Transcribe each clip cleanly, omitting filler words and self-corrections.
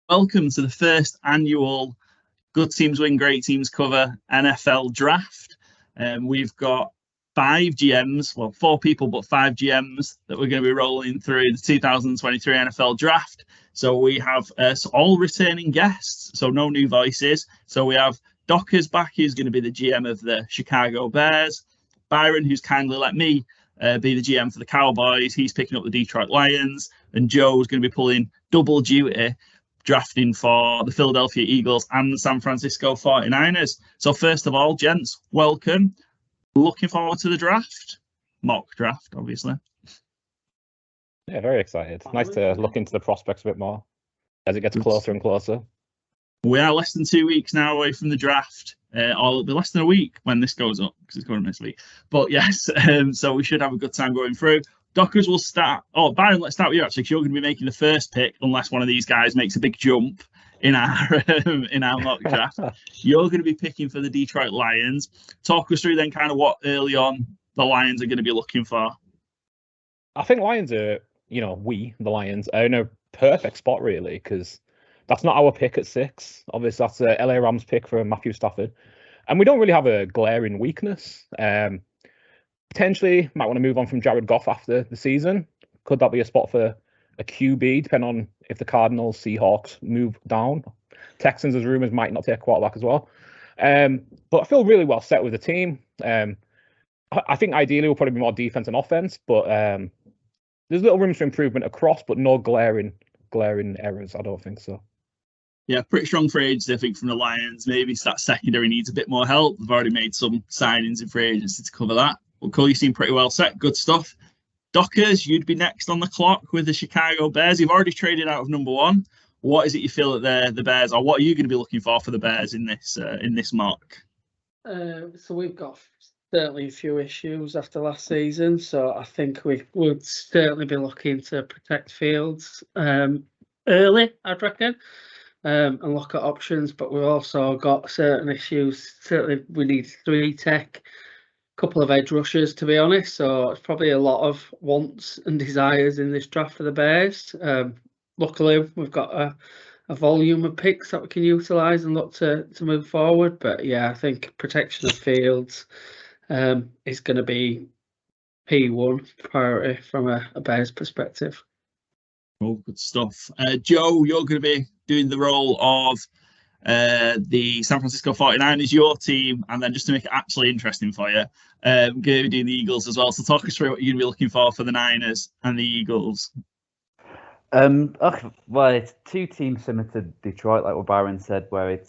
Welcome to the first annual Good Teams Win, Great Teams Cover NFL Draft. We've got 5 GMs, well, 4 people, but 5 GMs that we're going to be rolling through the 2023 NFL Draft. So we have all returning guests, so no new voices. So we have Dockers back, who's going to be the GM of the Chicago Bears. Byron, who's kindly let me be the GM for the Cowboys. He's picking up the Detroit Lions. And Joe's going to be pulling double duty, drafting for the Philadelphia Eagles and the San Francisco 49ers. So first of all, gents, welcome. Looking forward to the draft. Mock draft, obviously. Yeah, very excited. Nice to look into the prospects a bit more as it gets closer and closer. We are less than 2 weeks now away from the draft. Or it'll be less than a week when this goes up, because it's going this week. But yes, so we should have a good time going through. Dockers will start. Oh, Byron, let's start with you actually, because you're going to be making the first pick, unless one of these guys makes a big jump in our mock draft. You're going to be picking for the Detroit Lions. Talk us through then kind of what early on the Lions are going to be looking for. I think Lions are, the Lions are in a perfect spot really, because that's not our pick at 6. Obviously, that's a LA Rams pick for Matthew Stafford, and we don't really have a glaring weakness. Potentially might want to move on from Jared Goff after the season. Could that be a spot for a QB, depending on if the Cardinals, Seahawks move down? Texans, as rumours, might not take a quarterback as well. But I feel really well set with the team. I think ideally we'll probably be more defense and offense, but there's little rooms for improvement across, but no glaring errors. I don't think so. Yeah, pretty strong free agency, I think, from the Lions. Maybe that secondary needs a bit more help. They've already made some signings in free agency to cover that. But Cole, you seem pretty well set. Good stuff. Dockers, you'd be next on the clock with the Chicago Bears. You've already traded out of number 1. What is it you feel that the Bears, or what are you going to be looking for the Bears in this mock? So we've got certainly a few issues after last season. So I think we would certainly be looking to protect Fields early, I'd reckon. And look at options, but we've also got certain issues. Certainly, we need 3 tech, couple of edge rushers, to be honest. So it's probably a lot of wants and desires in this draft for the Bears. Luckily, we've got a volume of picks that we can utilise and look to move forward. But yeah, I think protection of Fields is going to be P1 priority from a Bears perspective. Oh, good stuff. Joe, you're going to be doing the role of the San Francisco 49ers, your team, and then just to make it actually interesting for you, going to be doing the Eagles as well. So talk us through what you're going to be looking for the Niners and the Eagles. Well, it's 2 teams similar to Detroit, like what Byron said, where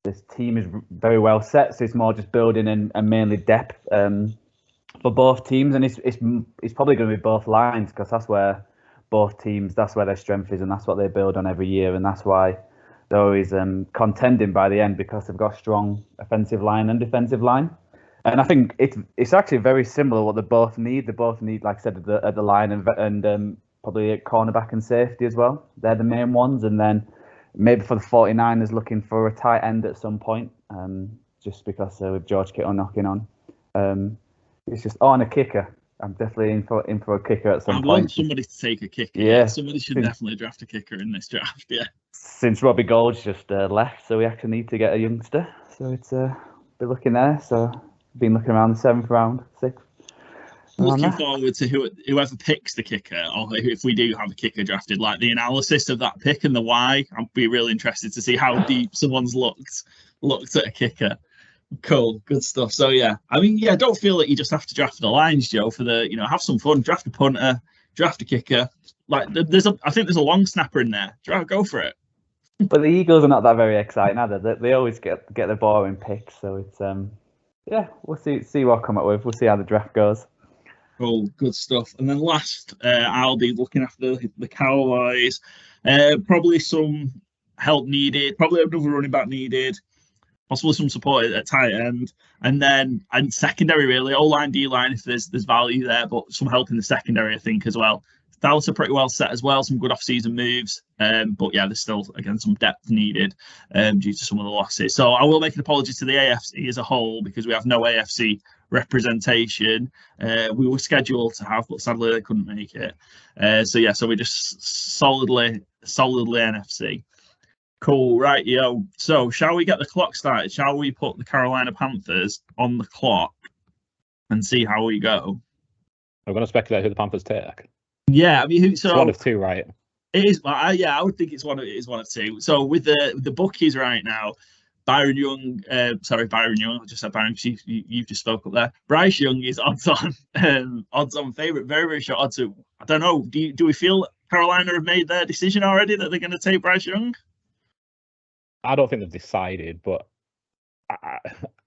this team is very well set, so it's more just building and mainly depth for both teams, and it's probably going to be both lines, because that's where both teams, that's where their strength is, and that's what they build on every year, and that's why they're always contending by the end, because they've got a strong offensive line and defensive line. And I think it's actually very similar what they both need. They both need, like I said, at the line and probably at cornerback and safety as well. They're the main ones. And then maybe for the 49ers, looking for a tight end at some point, just because with George Kittle knocking on. It's just on a kicker. I'm definitely in for a kicker at some point. I want somebody to take a kicker. Yeah, somebody should definitely draft a kicker in this draft. Yeah. Since Robbie Gould's just left, so we actually need to get a youngster. So it's be looking there. So been looking around the 7th round, 6th. Looking forward to whoever picks the kicker, or if we do have a kicker drafted, like the analysis of that pick and the why. I'd be really interested to see how deep someone's looked at a kicker. Cool, good stuff. So yeah, I mean, yeah, don't feel that you just have to draft the Lions, Joe, for have some fun. Draft a punter, draft a kicker. Like I think there's a long snapper in there. Go for it. But the Eagles are not that very exciting, are they? They always get the boring picks. So it's we'll see what I come up with. We'll see how the draft goes. Cool, good stuff. And then last, I'll be looking after the Cowboys. Probably some help needed. Probably another running back needed. Possibly some support at tight end, and secondary really, O-line, D-line if there's value there, but some help in the secondary I think as well. Dallas are pretty well set as well, some good off-season moves, but yeah, there's still again some depth needed due to some of the losses. So I will make an apology to the AFC as a whole because we have no AFC representation. We were scheduled to have, but sadly they couldn't make it. So we're just solidly NFC. Cool, right, yo. So, shall we get the clock started? Shall we put the Carolina Panthers on the clock and see how we go? We're going to speculate who the Panthers take. Yeah, I mean, It's one of two, right? It is. Yeah, I would think it's one of two. So with the bookies right now, Byron Young. Byron Young. I just said Byron. You've just spoke up there. Bryce Young is odds on favorite. Very very short odds. So, I don't know. Do we feel Carolina have made their decision already that they're going to take Bryce Young? I don't think they've decided, but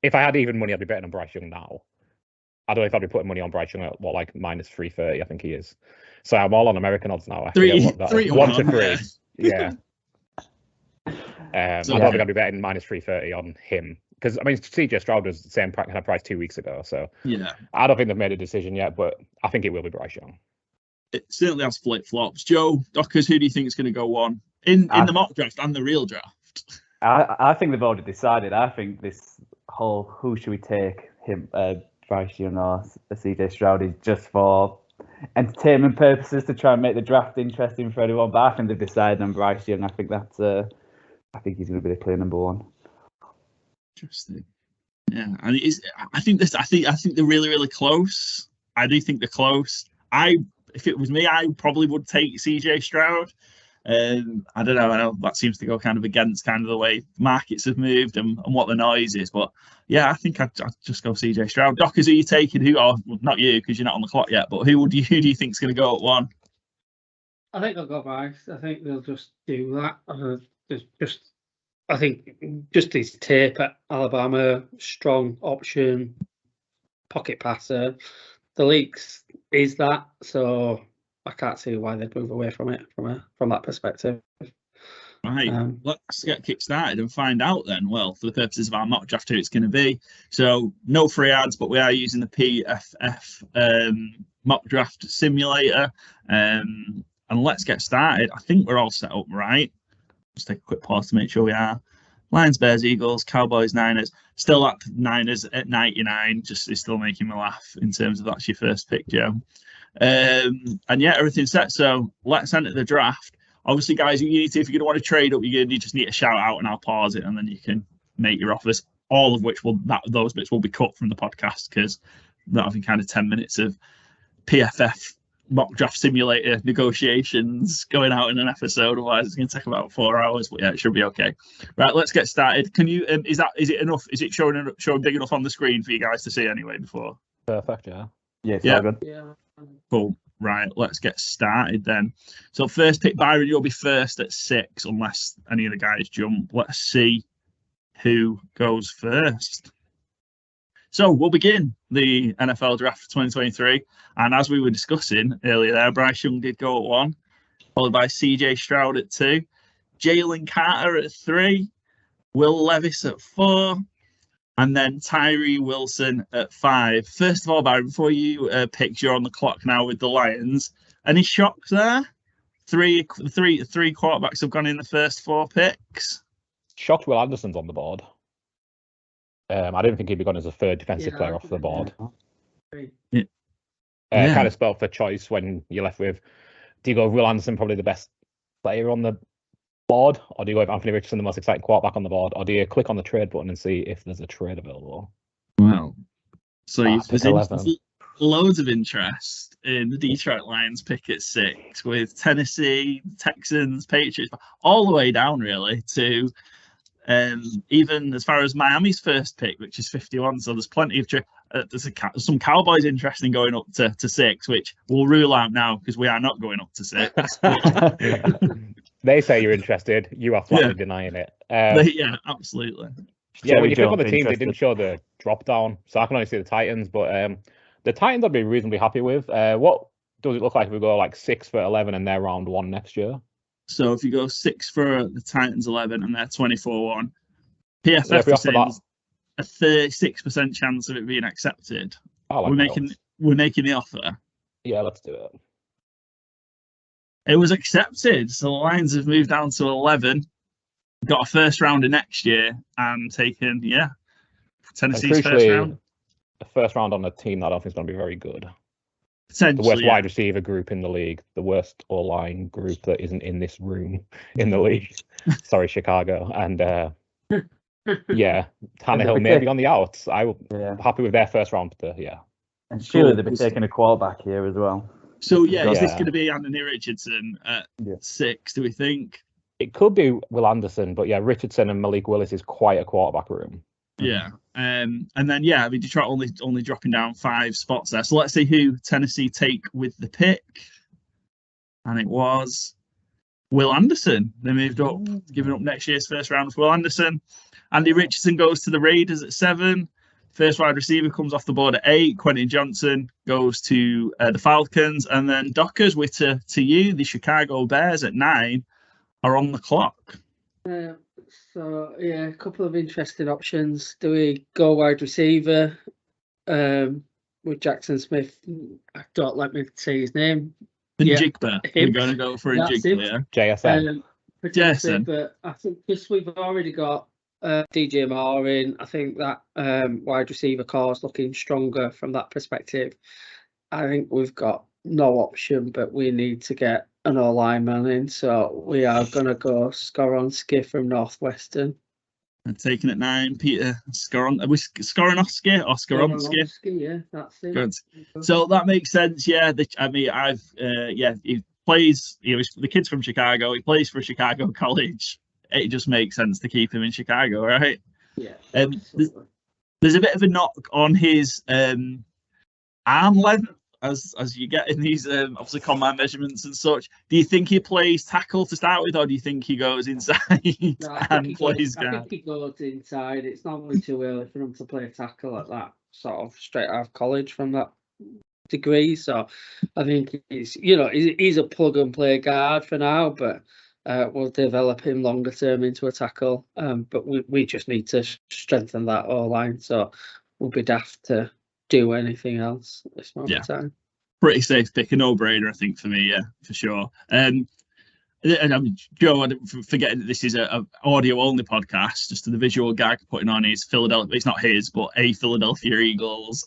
if I had even money, I'd be betting on Bryce Young now. I don't know if I'd be putting money on Bryce Young at like minus 330. I think he is. So I'm all on American odds now. I forget what that is. 1 to 3. Yeah. I don't think I'd be betting minus 330 on him because I mean CJ Stroud was the same kind of price 2 weeks ago. So yeah, I don't think they've made a decision yet, but I think it will be Bryce Young. It certainly has flip flops. Joe Dockers, who do you think is going to go on in the mock draft and the real draft? I think they've already decided. I think this whole who should we take, him, Bryce Young or CJ Stroud, is just for entertainment purposes to try and make the draft interesting for everyone. But I think they've decided on Bryce Young. I think I think he's going to be the clear number one. Interesting. Yeah, and I think they're really really close. I do think they're close. If it was me, I probably would take CJ Stroud. I don't know. I know that seems to go kind of against kind of the way markets have moved and what the noise is. But yeah, I think I'd just go CJ Stroud. Dockers, who are you taking? Who? Well, not you because you're not on the clock yet. But who do you think is going to go at one? I think they'll go Bryce. I think they'll just do that. I think just his tape at Alabama, strong option, pocket passer. The leaks is that, so I can't see why they'd move away from it from that perspective. Right, let's get kick started and find out then. Well, for the purposes of our mock draft, who it's going to be. So no free ads, but we are using the PFF mock draft simulator. And let's get started. I think we're all set up right. Just take a quick pause to make sure we are. Lions, Bears, Eagles, Cowboys, Niners. Still at Niners at 99. Just is still making me laugh in terms of that's your first pick, Joe. And yeah, everything's set. So let's enter the draft. Obviously, guys, if you want to trade up, you just need to shout out and I'll pause it and then you can make your offers. All of which those bits will be cut from the podcast because that'll be kind of 10 minutes of PFF mock draft simulator negotiations going out in an episode. Otherwise, it's going to take about 4 hours. But yeah, it should be okay. Right, let's get started. Can you? Is it enough? Is it showing big enough on the screen for you guys to see anyway? Before. Perfect. Yeah. Yeah. Good. Yeah. Cool. Right, let's get started then. So first pick, Byron, you'll be first at 6, unless any of the guys jump. Let's see who goes first. So we'll begin the NFL draft for 2023. And as we were discussing earlier there, Bryce Young did go at 1, followed by CJ Stroud at 2, Jalen Carter at 3, Will Levis at 4, and then Tyree Wilson at 5. First of all, Byron, before you pick, you're on the clock now with the Lions. Any shocks there? Three quarterbacks have gone in the first 4 picks. Shocked Will Anderson's on the board. I didn't think he'd be gone as a third defensive player off the board. Yeah. Kind of spelled for choice when you're left with, do you go Will Anderson, probably the best player on the board, or do you go with Anthony Richardson, the most exciting quarterback on the board, or do you click on the trade button and see if there's a trade available? Well, so there's loads of interest in the Detroit Lions pick at 6, with Tennessee, Texans, Patriots, all the way down really to even as far as Miami's first pick, which is 51. So there's plenty of there's some Cowboys interesting going up to 6, which we'll rule out now because we are not going up to 6. They say you're interested. You are flatly denying it. Yeah, absolutely. Yeah, when you click on the teams, they didn't show the drop down, so I can only see the Titans. But the Titans I'd be reasonably happy with. What does it look like if we go like 6 for 11 and they're round 1 next year? So if you go 6 for the Titans 11 and they're 24-1, PFF is saying a 36% chance of it being accepted. We're making the offer. Yeah, let's do it. It was accepted. So the Lions have moved down to 11, got a first rounder next year, and taken Tennessee's first round. A first round on a team that I don't think is going to be very good. The worst Potentially, wide receiver group in the league, the worst O-line group that isn't in this room in the league. Sorry, Chicago. And yeah, Tannehill maybe on the outs. I'm happy with their first round. Yeah. And surely they'll be taking a quarterback here as well. So yeah, is this going to be Anthony Richardson at 6? Do we think? It could be Will Anderson, but yeah, Richardson and Malik Willis is quite a quarterback room. Yeah, and then I mean Detroit only dropping down 5 spots there. So let's see who Tennessee take with the pick, and it was Will Anderson. They moved up, giving up next year's first round for Will Anderson. Andy Richardson goes to the Raiders at 7. First wide receiver comes off the board at 8. Quentin Johnson goes to the Falcons, and then Dockers to you. The Chicago Bears at 9 are on the clock. So yeah, a couple of interesting options. Do we go wide receiver with Jackson Smith? Don't let me say his name. Jigba. We're going to go for a Jigba. JSN. JSN. But I think because we've already got DJ Moore in, I think that wide receiver core is looking stronger from that perspective. I think we've got no option, but we need to get an O-lineman in, so we are going to go Skoronski from Northwestern. And taking at 9, Peter Skoronski or Skoronski? Yeah, that's it. Good. So that makes sense. Yeah, he plays. The kid's from Chicago. He plays for Chicago College. It just makes sense to keep him in Chicago, right? Yeah. There's a bit of a knock on his arm length. As you get in these obviously combine measurements and such, do you think he plays tackle to start with, or do you think he goes inside and plays guard? I think he goes inside. It's normally too early for him to play tackle at that sort of straight out of college from that degree. So I think he's a plug and play guard for now, but we'll develop him longer term into a tackle. But we just need to strengthen that O-line. So we'll be daft to do anything else at this moment of time. Pretty safe pick, a no-brainer, I think, for me, for sure. And Joe, I'm forgetting that this is a audio-only podcast, just the visual gag putting on his Philadelphia, it's not his, but a Philadelphia Eagles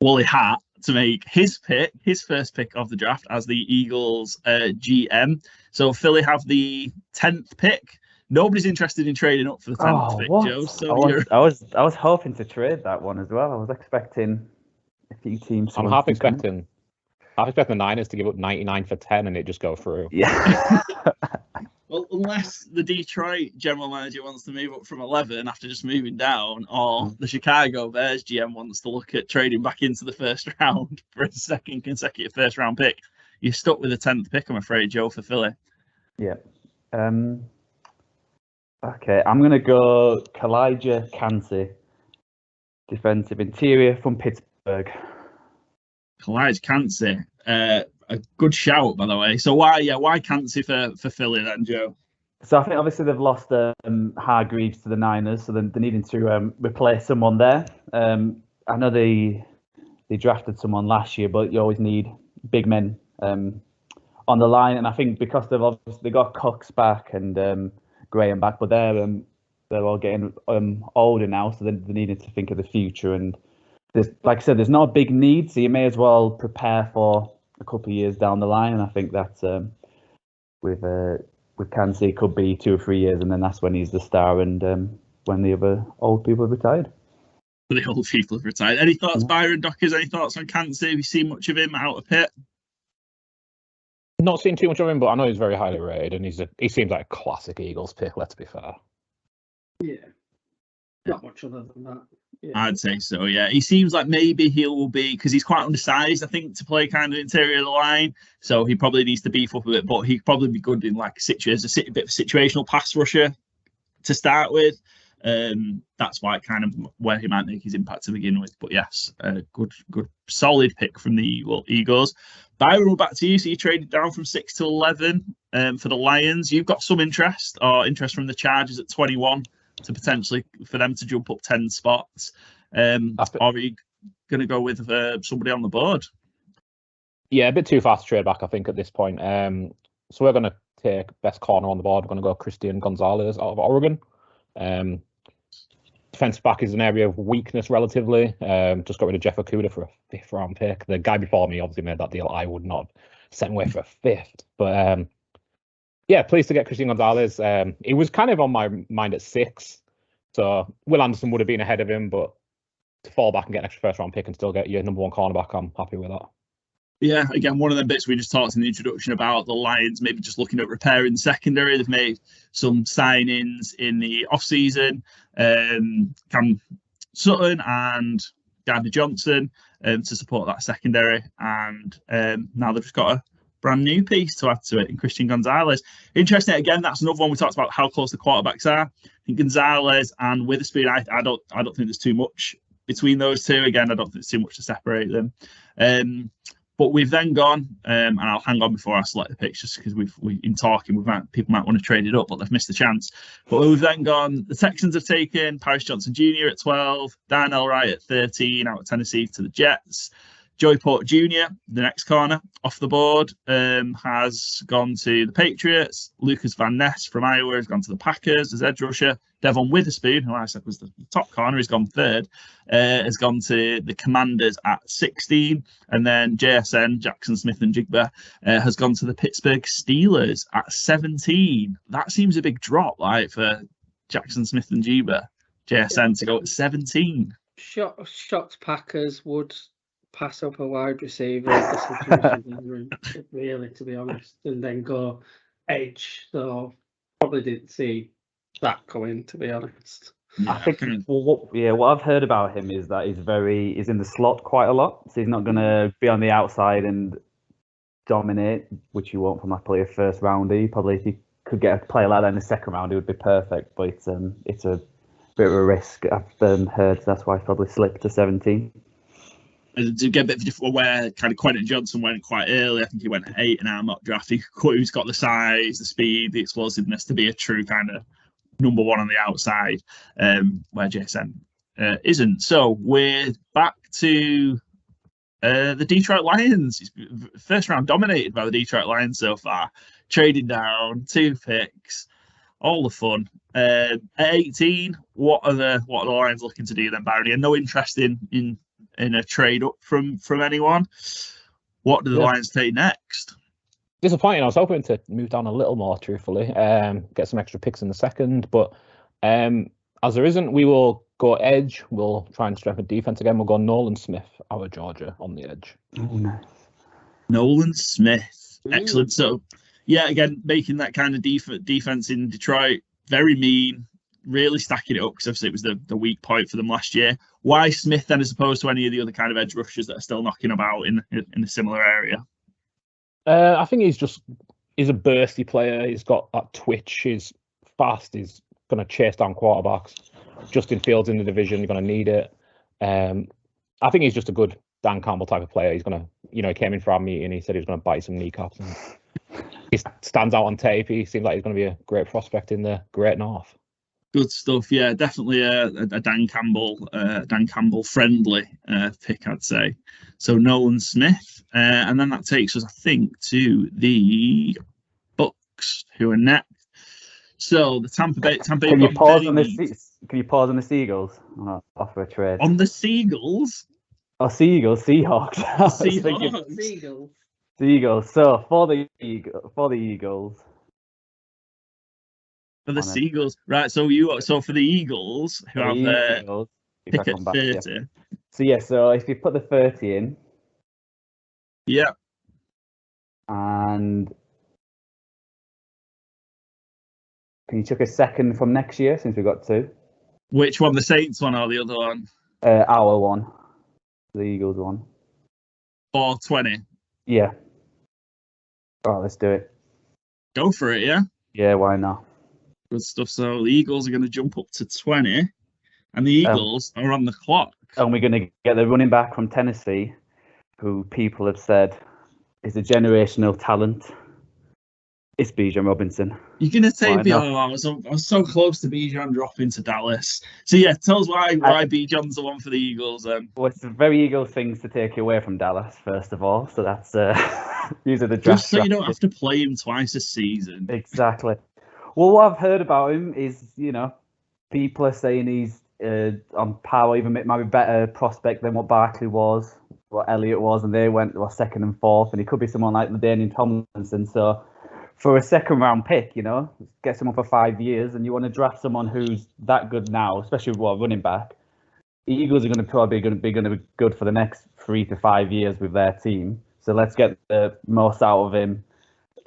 woolly hat to make his first pick of the draft as the Eagles GM. So Philly have the 10th pick. Nobody's interested in trading up for the 10th pick, Joe. So I was hoping to trade that one as well. I was expecting a few teams. I'm half expecting the Niners to give up 99 for 10 and it just go through. Yeah. Well, unless the Detroit general manager wants to move up from 11 after just moving down, or the Chicago Bears GM wants to look at trading back into the first round for a second consecutive first round pick, you're stuck with the 10th pick, I'm afraid, Joe, for Philly. Yeah. Okay, I'm going to go Kalijah Kancey, defensive interior from Pittsburgh. Kalijah Kancey, a good shout, by the way. So why Kancey for Philly then, Joe? So I think obviously they've lost Hargreaves to the Niners, so they're needing to replace someone there. I know they drafted someone last year, but you always need big men on the line, and I think because they got Cox back and Graham back, but they're all getting older now, so they're needing to think of the future. And there's, like I said, there's not a big need, so you may as well prepare for a couple of years down the line. And I think that's with Kancey, it could be 2 or 3 years, and then that's when he's the star, and when the other old people have retired. The old people have retired. Any thoughts, Byron Dockers? Any thoughts on Kancey? Have you seen much of him out of Pitt? Not seen too much of him, but I know he's very highly rated, and he seems like a classic Eagles pick. Let's be fair. Yeah, not much other than that. Yeah. I'd say so. Yeah, he seems like maybe he'll be, because he's quite undersized, I think, to play kind of interior of the line. So he probably needs to beef up a bit, but he'd probably be good in like a bit of a situational pass rusher to start with. That's why kind of where he might make his impact to begin with. But yes, good, solid pick from the Eagles. Byron, we're back to you. So you traded down from 6 to 11 for the Lions. You've got some interest from the Chargers at 21 to potentially for them to jump up 10 spots. Are you going to go with somebody on the board? Yeah, a bit too fast to trade back, I think, at this point. So we're going to take best corner on the board. We're going to go Christian Gonzalez out of Oregon. defensive back is an area of weakness relatively. Just got rid of Jeff Okuda for a 5th round pick. The guy before me obviously made that deal. I would not have sent away for a 5th. But yeah, pleased to get Christian Gonzalez. It was kind of on my mind at 6. So Will Anderson would have been ahead of him, but to fall back and get an extra 1st round pick and still get your number 1 cornerback, I'm happy with that. Yeah, again, one of the bits we just talked in the introduction about the Lions maybe just looking at repairing the secondary. They've made some signings in the off-season. Cam Sutton and Gardner Johnson to support that secondary. And now they've just got a brand new piece to add to it in Christian Gonzalez. Interesting, again, that's another one we talked about how close the quarterbacks are. I think Gonzalez and Witherspoon, I don't think there's too much between those two. Again, I don't think there's too much to separate them. But we've then gone, and I'll hang on before I select the picks, just because people might want to trade it up, but they've missed the chance. But we've then gone, the Texans have taken Paris Johnson Jr. at 12, Darnell Wright at 13 out of Tennessee to the Jets. Joey Porter Jr., the next corner off the board, has gone to the Patriots. Lucas Van Ness from Iowa has gone to the Packers as edge rusher. Devon Witherspoon, who I said was the top corner, has gone 3rd, has gone to the Commanders at 16. And then JSN, Jackson Smith and Jigba, has gone to the Pittsburgh Steelers at 17. That seems a big drop, like, for Jackson Smith and Jigba, JSN to go at 17. Shocked Packers would pass up a wide receiver if the situation really, to be honest, and then go edge. So probably didn't see that coming, to be honest. Yeah, I think what I've heard about him is that he's in the slot quite a lot, so he's not going to be on the outside and dominate, which you won't from that player 1st rounder. Probably if he could get a player like that in the 2nd round, it would be perfect, but it's a bit of a risk. I've heard, so that's why he's probably slipped to 17. To get a bit of a different where kind of Quentin Johnson went quite early. I think he went at 8 in our mock draft. Who's got the size, the speed, the explosiveness to be a true kind of number 1 on the outside, where JSN isn't. So we're back to the Detroit Lions. 1st round dominated by the Detroit Lions so far. Trading down, 2 picks, all the fun. At 18, what are the Lions looking to do then, Byron? And no interest in a trade up from anyone. What do the Lions take next? Disappointing. I was hoping to move down a little more, truthfully, get some extra picks in the 2nd, but as there isn't, we will go edge. We'll try and strengthen defense again. We'll go Nolan Smith out of Georgia on the edge. Oh, nice. Nolan Smith, excellent. So yeah, again, making that kind of defense in Detroit very mean. Really stacking it up, because obviously it was the weak point for them last year. Why Smith then, as opposed to any of the other kind of edge rushers that are still knocking about in a similar area? I think he's a bursty player. He's got that twitch. He's fast. He's going to chase down quarterbacks. Justin Fields in the division, you're going to need it. I think he's just a good Dan Campbell type of player. He's going to, he came in for our meeting. He said he was going to bite some kneecaps. And he stands out on tape. He seems like he's going to be a great prospect in the Great North. Good stuff, yeah. Definitely a Dan Campbell friendly pick, I'd say. So Nolan Smith, and then that takes us, I think, to the Bucks, who are next. So the Tampa Bay. Can you pause on the Seagulls? I'll offer a trade on the Seagulls. Oh, Seagulls, Seahawks. Seagulls. So for the Eagles. For the Seagulls, right? So for the Eagles, who have their pick at 30. Yeah. So if you put the 30 in, yeah, and can you chuck a 2nd from next year since we got 2? Which one, the Saints one or the other one? Our one, the Eagles one. 420. Yeah. All right, let's do it. Go for it, yeah. Yeah, why not? Good stuff. So the Eagles are going to jump up to 20, and the Eagles are on the clock. And we're going to get the running back from Tennessee, who people have said is a generational talent. It's Bijan Robinson. You're going to take Bijan. I was so close to Bijan dropping to Dallas. So yeah, tell us why Bijan's the one for the Eagles then. Well, it's very Eagles things to take you away from Dallas, first of all. So that's these are the draft. Just so you don't have to play him twice a season. Exactly. Well, what I've heard about him is, people are saying he's on par, even maybe better prospect than what Barkley was, what Elliott was, and they went second and fourth, and he could be someone like LaDainian Tomlinson. So for a second round pick, get someone for 5 years, and you want to draft someone who's that good now, especially running back. Eagles are probably going to be good for the next 3 to 5 years with their team. So let's get the most out of him.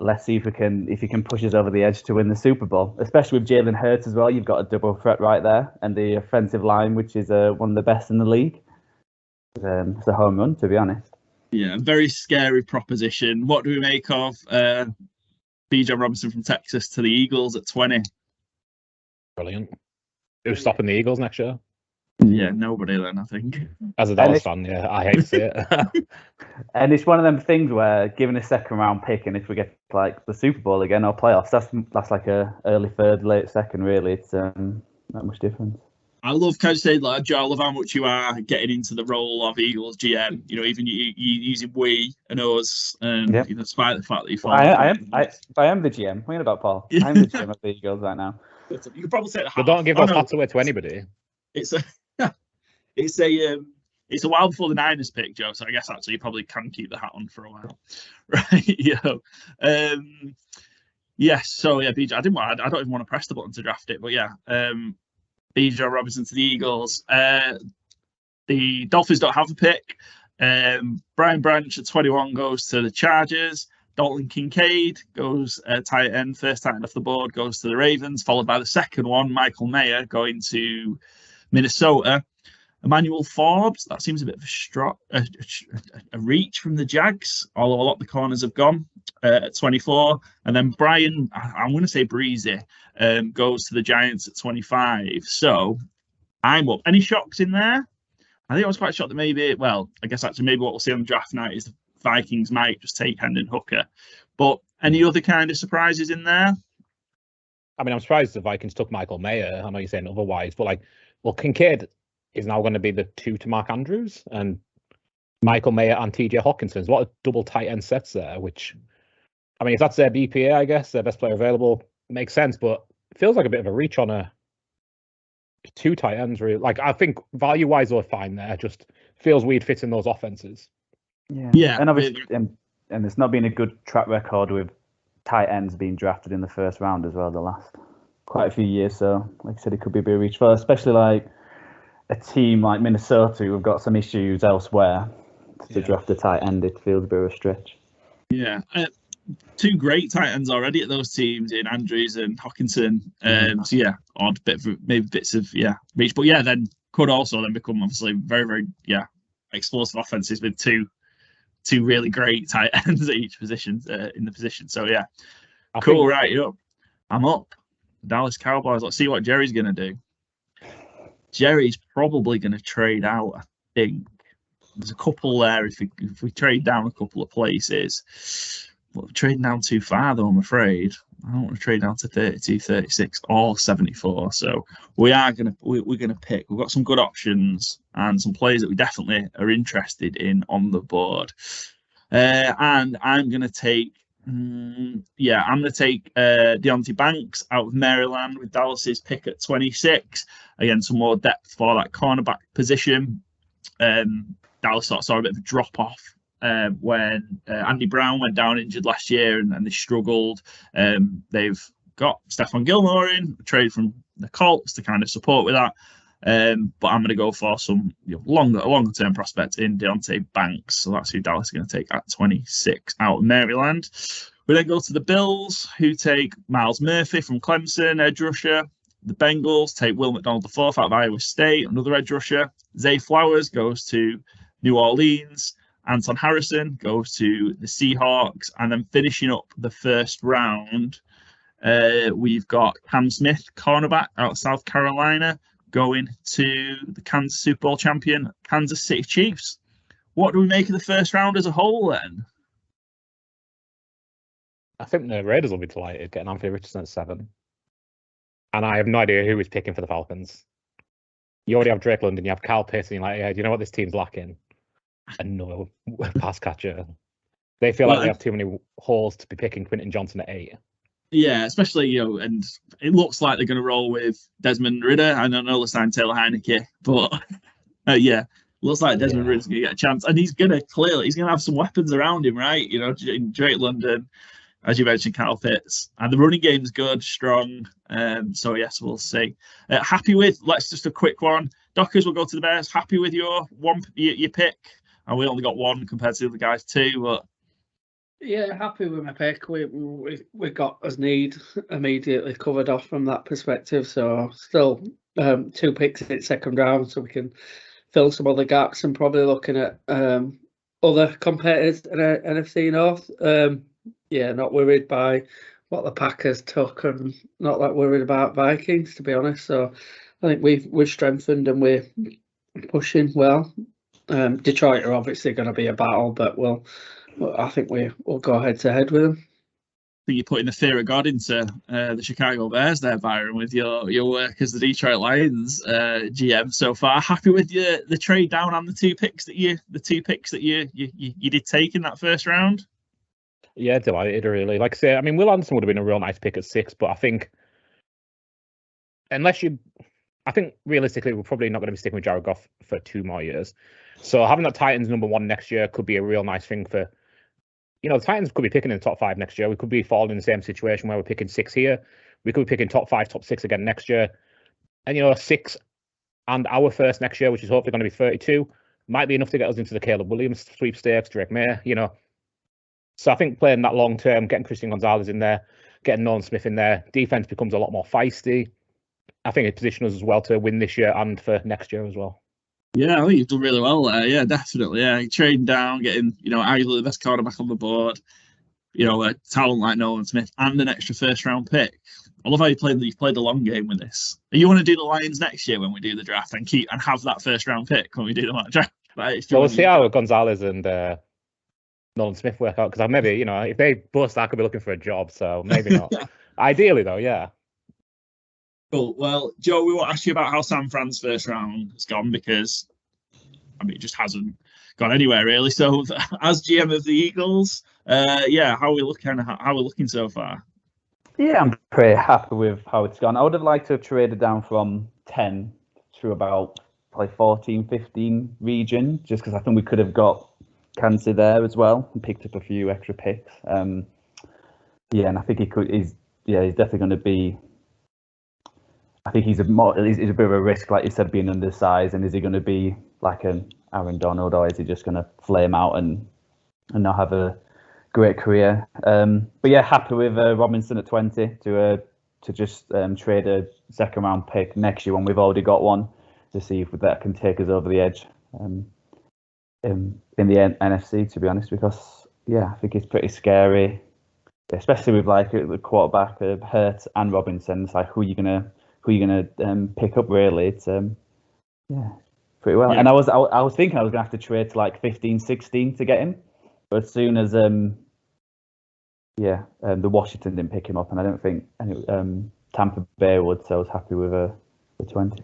Let's see if he can push us over the edge to win the Super Bowl, especially with Jalen Hurts as well. You've got a double threat right there, and the offensive line, which is one of the best in the league. It's a home run, to be honest. Yeah, very scary proposition. What do we make of Bijan Robinson from Texas to the Eagles at 20? Brilliant. Who's stopping the Eagles next year? Yeah, nobody then, I think. As a Dallas fan, yeah, I hate to see it. And it's one of them things where, given a second round pick, and if we get like the Super Bowl again or playoffs, that's like a early third, late second. Really, it's not much difference. I love, can I say, like, Joe, I love how much you are getting into the role of Eagles GM. Even you using we and us, and despite the fact that you. I am the GM. What are you about, Paul? I'm the GM of the Eagles right now. You could probably say the hat. But don't give those hats away to anybody. It's a while before the Niners pick, Joe. So I guess actually you probably can keep the hat on for a while, right? Yes. So yeah, BJ. I don't even want to press the button to draft it, but yeah. Bijan Robinson to the Eagles. The Dolphins don't have a pick. Brian Branch at 21 goes to the Chargers. Dalton Kincaid goes tight end, first tight end off the board, goes to the Ravens, followed by the second one, Michael Mayer, going to Minnesota. Emmanuel Forbes, that seems a bit of a reach from the Jags, although a lot of the corners have gone at 24. And then Brian, I'm going to say Breezy, goes to the Giants at 25. So I'm up. Any shocks in there? I think I was quite shocked that maybe what we'll see on the draft night is the Vikings might just take Hendon Hooker. But any other kind of surprises in there? I mean, I'm surprised the Vikings took Michael Mayer. I know you're saying otherwise, but Kincaid is now going to be the 2 to Mark Andrews, and Michael Mayer and TJ Hawkinson. What a double tight end sets there, which, I mean, if that's their BPA, I guess, their best player available, makes sense, but it feels like a bit of a reach on a 2 tight ends, really. I think value-wise, they're fine there. Just feels weird fitting those offenses. Yeah. And obviously, and there's not been a good track record with tight ends being drafted in the first round as well the last quite a few years. So, like I said, it could be a bit of reach for, especially a team like Minnesota who've got some issues elsewhere to draft a tight end. It feels a bit of a stretch. Yeah. 2 great tight ends already at those teams in Andrews and Hawkinson. So yeah, odd bit of maybe bits of reach, but then could also then become obviously very, very explosive offenses with two really great tight ends at each position in the position. So yeah, cool. Right, you're up. I'm up. Dallas Cowboys. Let's see what Jerry's gonna do. Jerry's probably going to trade out, I think. There's a couple there if we trade down a couple of places. But we're trading down too far, though, I'm afraid. I don't want to trade down to 32, 36, or 74. So we're going to pick. We've got some good options and some players that we definitely are interested in on the board. And I'm going to take Deonte Banks out of Maryland with Dallas's pick at 26. Again, some more depth for that cornerback position. Dallas saw a bit of a drop-off when Andy Brown went down injured last year and they struggled. They've got Stephon Gilmore in, trade from the Colts to kind of support with that. But I'm going to go for some longer-term prospects in Deonte Banks. So that's who Dallas is going to take at 26 out of Maryland. We then go to the Bills, who take Miles Murphy from Clemson, edge rusher. The Bengals take Will McDonald IV out of Iowa State, another edge rusher. Zay Flowers goes to New Orleans. Anton Harrison goes to the Seahawks. And then finishing up the first round, we've got Cam Smith, cornerback out of South Carolina, going to the Kansas Super Bowl champion, Kansas City Chiefs. What do we make of the first round as a whole then? I think the Raiders will be delighted getting Anthony Richardson at 7. And I have no idea who is picking for the Falcons. You already have Drake London, you have Kyle Pitts, and you're like, do you know what this team's lacking? No pass catcher. They feel like they have too many holes to be picking Quentin Johnson at 8. Yeah, especially, and it looks like they're going to roll with Desmond Ridder. I don't know, they signed Taylor Heineke, but yeah, looks like Desmond Ridder's going to get a chance, and he's going to have some weapons around him, right? In Drake London, as you mentioned, Cal Pitts, and the running game's good, strong. So yes, we'll see. Happy with? Let's just a quick one. Dockers will go to the Bears. Happy with your pick? And we only got one compared to the other guys two, but. Yeah, happy with my pick. We got as need immediately covered off from that perspective. So still 2 picks in second round, so we can fill some other gaps and probably looking at other competitors in NFC North. Not worried by what the Packers took, and not that worried about Vikings, to be honest. So I think we've strengthened and we're pushing well. Detroit are obviously going to be a battle, but I think we'll go head to head with them. I think you're putting the fear of God into the Chicago Bears there, Byron, with your work as the Detroit Lions GM so far. Happy with the trade down and the two picks that you did take in that first round? Yeah, delighted, really. Like I say, I mean, Will Anderson would have been a real nice pick at 6, but I think I think realistically we're probably not going to be sticking with Jared Goff for 2 more years. So having that Titans number 1 next year could be a real nice thing for. The Titans could be picking in the top 5 next year. We could be falling in the same situation where we're picking 6 here. We could be picking top 5, top 6 again next year. And, 6 and our first next year, which is hopefully going to be 32, might be enough to get us into the Caleb Williams sweepstakes, Drake May, So I think playing that long term, getting Christian Gonzalez in there, getting Nolan Smith in there, defense becomes a lot more feisty. I think it positions us as well to win this year and for next year as well. Yeah, I think you've done really well there. Yeah, definitely. Yeah, trading down, getting arguably the best quarterback on the board. A talent like Nolan Smith and an extra first round pick. I love how you've played the long game with this. You want to do the Lions next year when we do the draft and have that first round pick when we do the draft. So we'll see how Gonzalez and Nolan Smith work out, because maybe if they bust, I could be looking for a job. So maybe not. Ideally, though, yeah. Cool. Well, Joe, we won't ask you about how San Fran's first round has gone, because it just hasn't gone anywhere really. So, as GM of the Eagles, how are we looking? How we're looking so far? Yeah, I'm pretty happy with how it's gone. I would have liked to have traded down from 10 to about probably 14, 15 region, just because I think we could have got Kansas there as well and picked up a few extra picks. And I think he's definitely going to be. I think he's a bit of a risk, like you said, being undersized. And is he going to be like an Aaron Donald, or is he just going to flame out and not have a great career? But yeah, happy with Robinson at 20 to just trade a second round pick next year when we've already got one, to see if that can take us over the edge in the NFC, to be honest, because I think it's pretty scary, especially with like the quarterback Hurts and Robinson. It's like who are you gonna pick up really? It's pretty well. Yeah. And I was thinking I was gonna have to trade to like 15, 16 to get him, but as soon as the Washington didn't pick him up, and I don't think Tampa Bay would, so I was happy with the 20.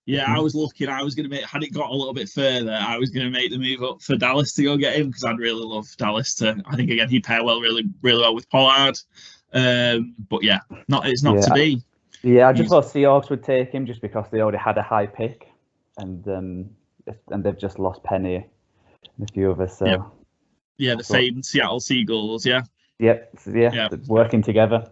Yeah, I was looking. I was going to make, had it got a little bit further, I was going to make the move up for Dallas to go get him, because I'd really love Dallas to. I think again he'd pair really well with Pollard. But yeah, it's not to be. Yeah, I just thought Seahawks would take him just because they already had a high pick, and they've just lost Penny and a few of us. So the famed Seattle Seagulls. Yeah. Yep. Yeah. Working together.